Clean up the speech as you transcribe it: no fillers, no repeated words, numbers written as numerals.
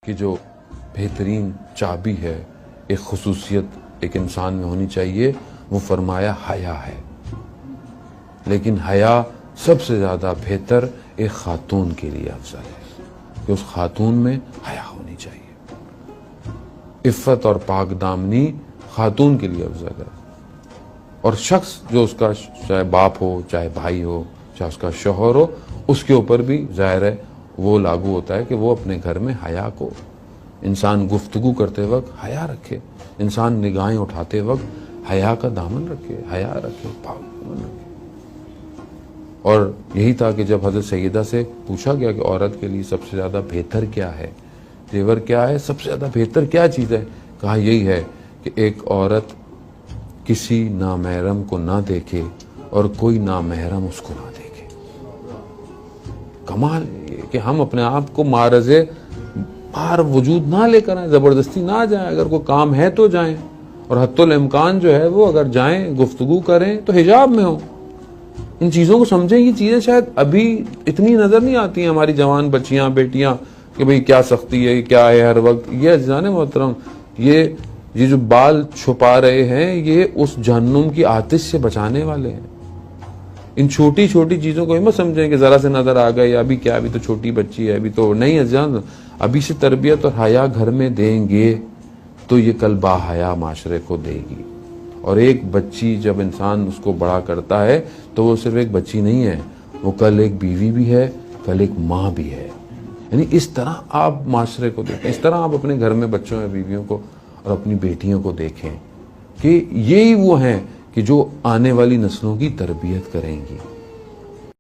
کہ جو بہترین چابی ہے ایک خصوصیت ایک انسان میں ہونی چاہیے، وہ فرمایا حیا ہے۔ لیکن حیا سب سے زیادہ بہتر ایک خاتون کے لیے افضل ہے کہ اس خاتون میں حیا ہونی چاہیے۔ عفت اور پاک دامنی خاتون کے لیے افضل ہے، اور شخص جو اس کا چاہے باپ ہو، چاہے بھائی ہو، چاہے اس کا شوہر ہو، اس کے اوپر بھی ظاہر ہے وہ لاگو ہوتا ہے کہ وہ اپنے گھر میں حیا کو، انسان گفتگو کرتے وقت حیا رکھے، انسان نگاہیں اٹھاتے وقت حیا کا دامن رکھے، حیا رکھے، پاک دامن رکھے۔ اور یہی تھا کہ جب حضرت سیدہ سے پوچھا گیا کہ عورت کے لیے سب سے زیادہ بہتر کیا ہے، زیور کیا ہے، سب سے زیادہ بہتر کیا چیز ہے، کہا یہی ہے کہ ایک عورت کسی نامحرم کو نہ دیکھے اور کوئی نامحرم اس کو نہ دیکھے۔ کمال یہ کہ ہم اپنے آپ کو معرض باہر وجود نہ لے کر آئیں، زبردستی نہ جائیں، اگر کوئی کام ہے تو جائیں، اور حتی الامکان جو ہے وہ اگر جائیں گفتگو کریں تو حجاب میں ہو۔ ان چیزوں کو سمجھیں، یہ چیزیں شاید ابھی اتنی نظر نہیں آتی ہیں ہماری جوان بچیاں بیٹیاں کہ بھئی کیا سختی ہے، کیا ہے ہر وقت۔ یہ عزیزان محترم، یہ جو بال چھپا رہے ہیں یہ اس جہنم کی آتش سے بچانے والے ہیں۔ ان چھوٹی چھوٹی چیزوں کو مت سمجھیں کہ ذرا سے نظر آ گئے، ابھی کیا، ابھی تو چھوٹی بچی ہے، ابھی تو نہیں۔ عزیزان ابھی سے تربیت اور حیا گھر میں دیں گے تو یہ کل با حیا معاشرے کو دے گی۔ اور ایک بچی جب انسان اس کو بڑا کرتا ہے تو وہ صرف ایک بچی نہیں ہے، وہ کل ایک بیوی بھی ہے، کل ایک ماں بھی ہے۔ یعنی اس طرح آپ معاشرے کو دیکھیں، اس طرح آپ اپنے گھر میں بچوں اور بیویوں کو اور اپنی بیٹیوں کو دیکھیں کہ یہی وہ ہیں کہ جو آنے والی نسلوں کی تربیت کریں گی۔